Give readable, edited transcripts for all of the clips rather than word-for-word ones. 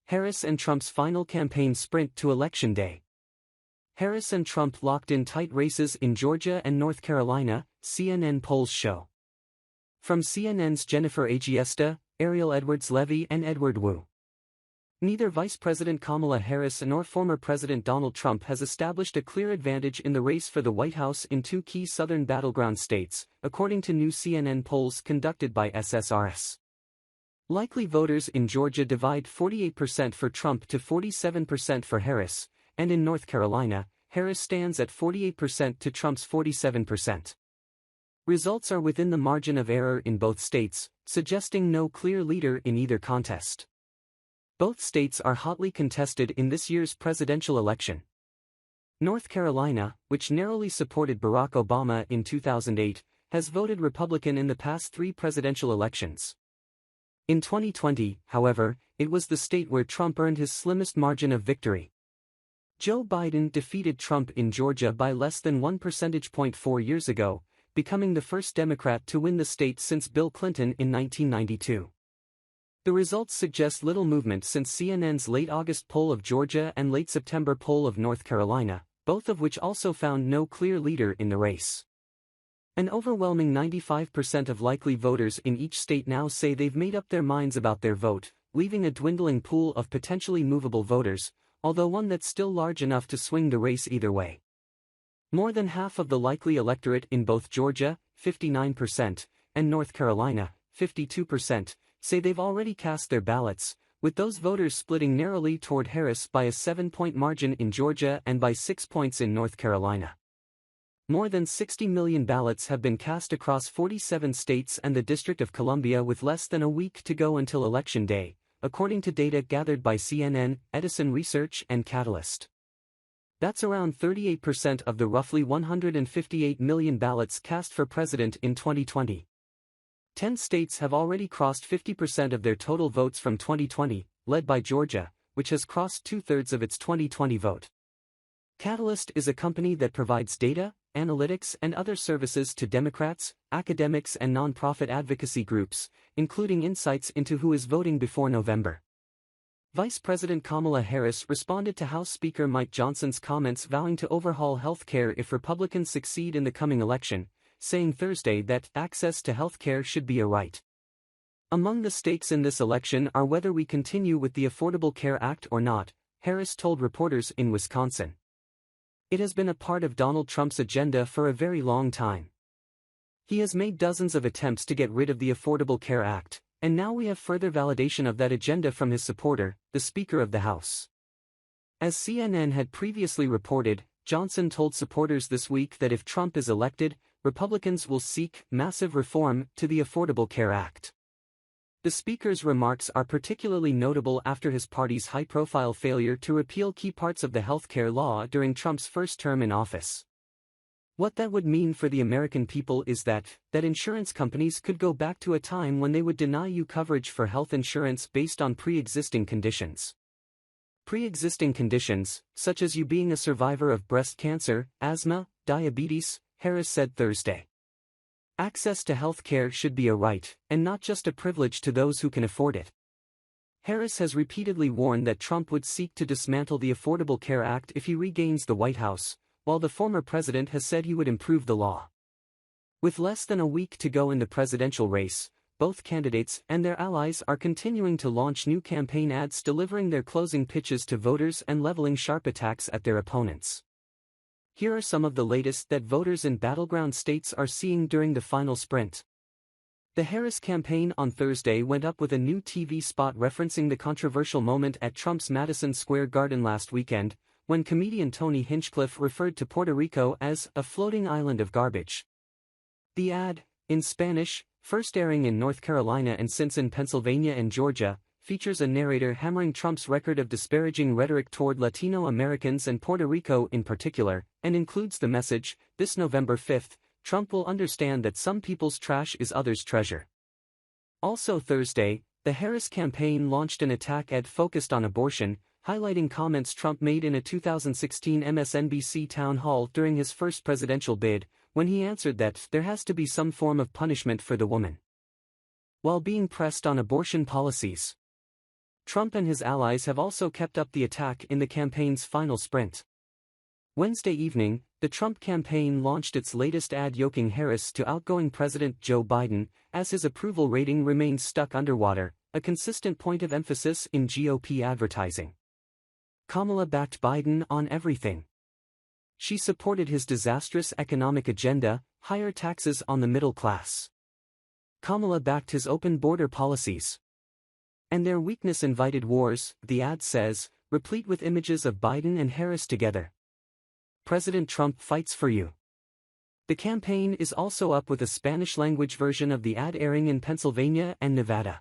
Harris and Trump's final campaign sprint to Election Day. Harris and Trump locked in tight races in Georgia and North Carolina, CNN polls show. From CNN's Jennifer Agiesta, Ariel Edwards-Levy and Edward Wu. Neither Vice President Kamala Harris nor former President Donald Trump has established a clear advantage in the race for the White House in two key southern battleground states, according to new CNN polls conducted by SSRS. Likely voters in Georgia divide 48% for Trump to 47% for Harris, and in North Carolina, Harris stands at 48% to Trump's 47%. Results are within the margin of error in both states, suggesting no clear leader in either contest. Both states are hotly contested in this year's presidential election. North Carolina, which narrowly supported Barack Obama in 2008, has voted Republican in the past three presidential elections. In 2020, however, it was the state where Trump earned his slimmest margin of victory. Joe Biden defeated Trump in Georgia by less than 1 percentage point 4 years ago, becoming the first Democrat to win the state since Bill Clinton in 1992. The results suggest little movement since CNN's late August poll of Georgia and late September poll of North Carolina, both of which also found no clear leader in the race. An overwhelming 95% of likely voters in each state now say they've made up their minds about their vote, leaving a dwindling pool of potentially movable voters, although one that's still large enough to swing the race either way. More than half of the likely electorate in both Georgia, 59%, and North Carolina, 52%, say they've already cast their ballots, with those voters splitting narrowly toward Harris by a 7-point margin in Georgia and by 6 points in North Carolina. More than 60 million ballots have been cast across 47 states and the District of Columbia with less than a week to go until Election Day, according to data gathered by CNN, Edison Research and Catalyst. That's around 38% of the roughly 158 million ballots cast for president in 2020. 10 states have already crossed 50% of their total votes from 2020, led by Georgia, which has crossed 2/3 of its 2020 vote. Catalyst is a company that provides data, analytics and other services to Democrats, academics and nonprofit advocacy groups, including insights into who is voting before November. Vice President Kamala Harris responded to House Speaker Mike Johnson's comments vowing to overhaul health care if Republicans succeed in the coming election, saying Thursday that access to health care should be a right. Among the stakes in this election are whether we continue with the Affordable Care Act or not, Harris told reporters in Wisconsin. It has been a part of Donald Trump's agenda for a very long time. He has made dozens of attempts to get rid of the Affordable Care Act, and now we have further validation of that agenda from his supporter, the Speaker of the House. As CNN had previously reported, Johnson told supporters this week that if Trump is elected, Republicans will seek massive reform to the Affordable Care Act. The Speaker's remarks are particularly notable after his party's high-profile failure to repeal key parts of the health care law during Trump's first term in office. What that would mean for the American people is that insurance companies could go back to a time when they would deny you coverage for health insurance based on pre-existing conditions. Pre-existing conditions, such as you being a survivor of breast cancer, asthma, diabetes, Harris said Thursday. Access to health care should be a right, and not just a privilege to those who can afford it. Harris has repeatedly warned that Trump would seek to dismantle the Affordable Care Act if he regains the White House, while the former president has said he would improve the law. With less than a week to go in the presidential race, both candidates and their allies are continuing to launch new campaign ads delivering their closing pitches to voters and leveling sharp attacks at their opponents. Here are some of the latest that voters in battleground states are seeing during the final sprint. The Harris campaign on Thursday went up with a new TV spot referencing the controversial moment at Trump's Madison Square Garden last weekend, when comedian Tony Hinchcliffe referred to Puerto Rico as a floating island of garbage. The ad, in Spanish, first airing in North Carolina and since in Pennsylvania and Georgia, features a narrator hammering Trump's record of disparaging rhetoric toward Latino Americans and Puerto Rico in particular, and includes the message, "This November 5th, Trump will understand that some people's trash is others' treasure." Also Thursday, the Harris campaign launched an attack ad focused on abortion, highlighting comments Trump made in a 2016 MSNBC town hall during his first presidential bid, when he answered that there has to be some form of punishment for the woman. While being pressed on abortion policies, Trump and his allies have also kept up the attack in the campaign's final sprint. Wednesday evening, the Trump campaign launched its latest ad yoking Harris to outgoing President Joe Biden, as his approval rating remains stuck underwater, a consistent point of emphasis in GOP advertising. Kamala backed Biden on everything. She supported his disastrous economic agenda, higher taxes on the middle class. Kamala backed his open border policies. And their weakness invited wars, the ad says, replete with images of Biden and Harris together. President Trump fights for you. The campaign is also up with a Spanish-language version of the ad airing in Pennsylvania and Nevada.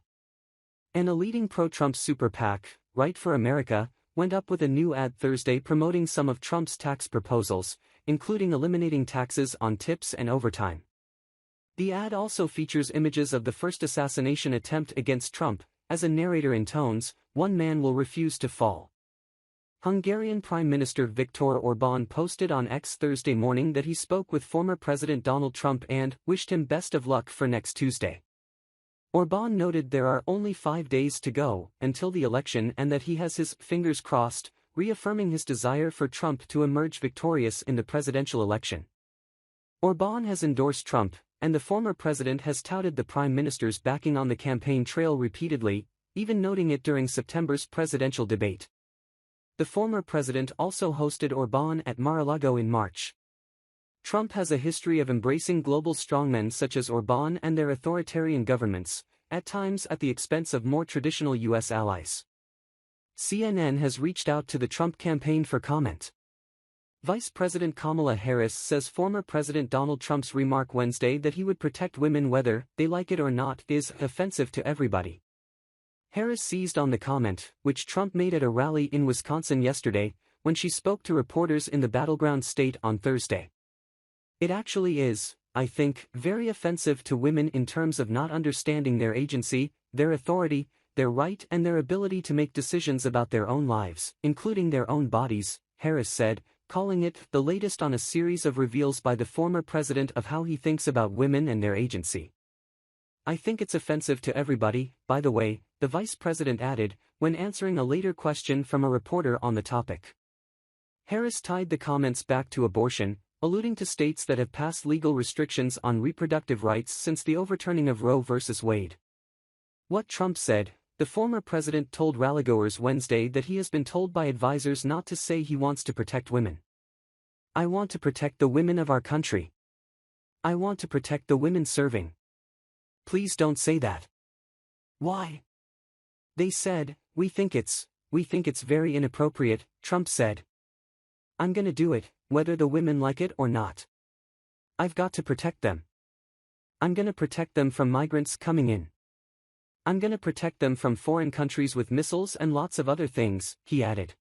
And a leading pro-Trump super PAC, Right for America, went up with a new ad Thursday promoting some of Trump's tax proposals, including eliminating taxes on tips and overtime. The ad also features images of the first assassination attempt against Trump, as a narrator intones, "One man will refuse to fall." Hungarian Prime Minister Viktor Orbán posted on X Thursday morning that he spoke with former President Donald Trump and wished him best of luck for next Tuesday. Orbán noted there are only 5 days to go until the election and that he has his fingers crossed, reaffirming his desire for Trump to emerge victorious in the presidential election. Orbán has endorsed Trump, and the former president has touted the prime minister's backing on the campaign trail repeatedly, even noting it during September's presidential debate. The former president also hosted Orbán at Mar-a-Lago in March. Trump has a history of embracing global strongmen such as Orbán and their authoritarian governments, at times at the expense of more traditional U.S. allies. CNN has reached out to the Trump campaign for comment. Vice President Kamala Harris says former President Donald Trump's remark Wednesday that he would protect women whether they like it or not is offensive to everybody. Harris seized on the comment, which Trump made at a rally in Wisconsin yesterday, when she spoke to reporters in the battleground state on Thursday. "It actually is, I think, very offensive to women in terms of not understanding their agency, their authority, their right and their ability to make decisions about their own lives, including their own bodies," Harris said, calling it the latest on a series of reveals by the former president of how he thinks about women and their agency. "I think it's offensive to everybody, by the way," the vice president added, when answering a later question from a reporter on the topic. Harris tied the comments back to abortion, alluding to states that have passed legal restrictions on reproductive rights since the overturning of Roe v. Wade. What Trump said, the former president told rallygoers Wednesday that he has been told by advisors not to say he wants to protect women. "I want to protect the women of our country. I want to protect the women serving. Please don't say that." "Why?" They said, we think it's very inappropriate," Trump said. "I'm gonna do it, whether the women like it or not. I've got to protect them. I'm gonna protect them from migrants coming in. I'm gonna protect them from foreign countries with missiles and lots of other things," he added.